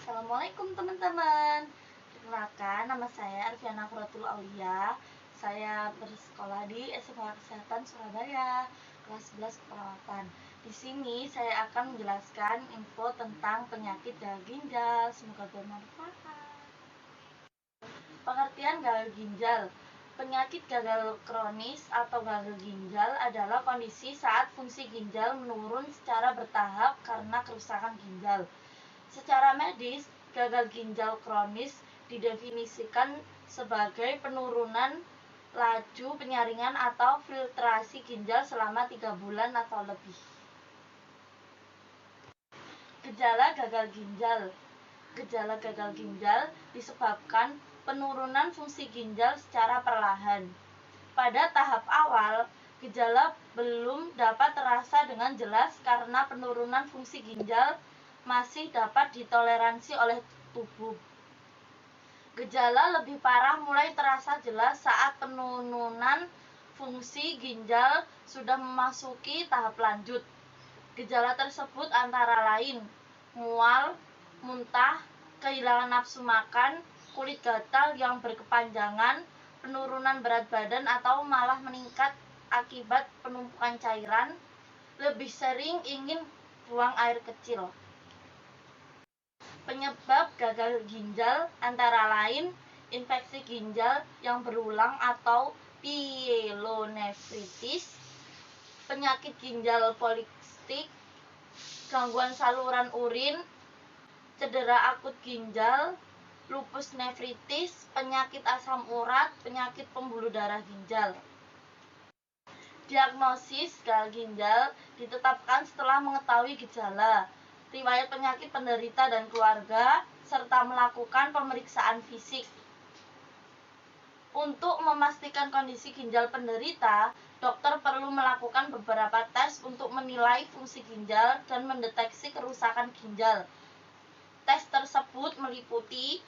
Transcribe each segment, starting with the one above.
Assalamualaikum teman-teman. Perkenalkan, nama saya Arfiana Quratul Aulia. Saya bersekolah di SMA Kesehatan Surabaya, kelas 11 keperawatan. Di sini saya akan menjelaskan info tentang penyakit gagal ginjal. Semoga bermanfaat. Pengertian gagal ginjal. Penyakit gagal kronis atau gagal ginjal adalah kondisi saat fungsi ginjal menurun secara bertahap karena kerusakan ginjal. Secara medis, gagal ginjal kronis didefinisikan sebagai penurunan laju penyaringan atau filtrasi ginjal selama 3 bulan atau lebih. Gejala gagal ginjal. Gejala gagal ginjal disebabkan penurunan fungsi ginjal secara perlahan. Pada tahap awal, gejala belum dapat terasa dengan jelas karena penurunan fungsi ginjal masih dapat ditoleransi oleh tubuh. Gejala lebih parah mulai terasa jelas saat penurunan fungsi ginjal sudah memasuki tahap lanjut. Gejala tersebut antara lain mual, muntah, kehilangan nafsu makan, kulit gatal yang berkepanjangan, penurunan berat badan atau malah meningkat akibat penumpukan cairan, lebih sering ingin buang air kecil. Penyebab gagal ginjal antara lain infeksi ginjal yang berulang atau pyelonefritis, penyakit ginjal polikistik, gangguan saluran urin, cedera akut ginjal, lupus nefritis, penyakit asam urat, penyakit pembuluh darah ginjal. Diagnosis gagal ginjal ditetapkan setelah mengetahui gejala, riwayat penyakit penderita dan keluarga, serta melakukan pemeriksaan fisik. Untuk memastikan kondisi ginjal penderita, dokter perlu melakukan beberapa tes untuk menilai fungsi ginjal dan mendeteksi kerusakan ginjal. Tes tersebut meliputi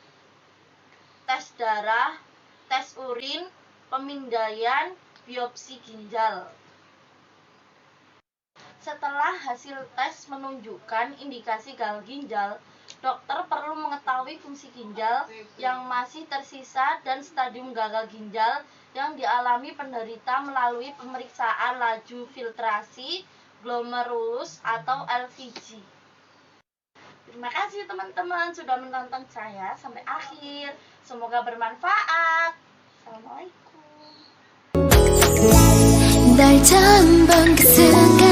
tes darah, tes urin, pemindaian, biopsi ginjal. Setelah hasil tes menunjukkan indikasi gagal ginjal, dokter perlu mengetahui fungsi ginjal yang masih tersisa dan stadium gagal ginjal yang dialami penderita melalui pemeriksaan laju filtrasi glomerulus atau LVG. Terima kasih teman-teman sudah menonton saya sampai akhir. Semoga bermanfaat. Assalamualaikum. 날 단 번 그 순간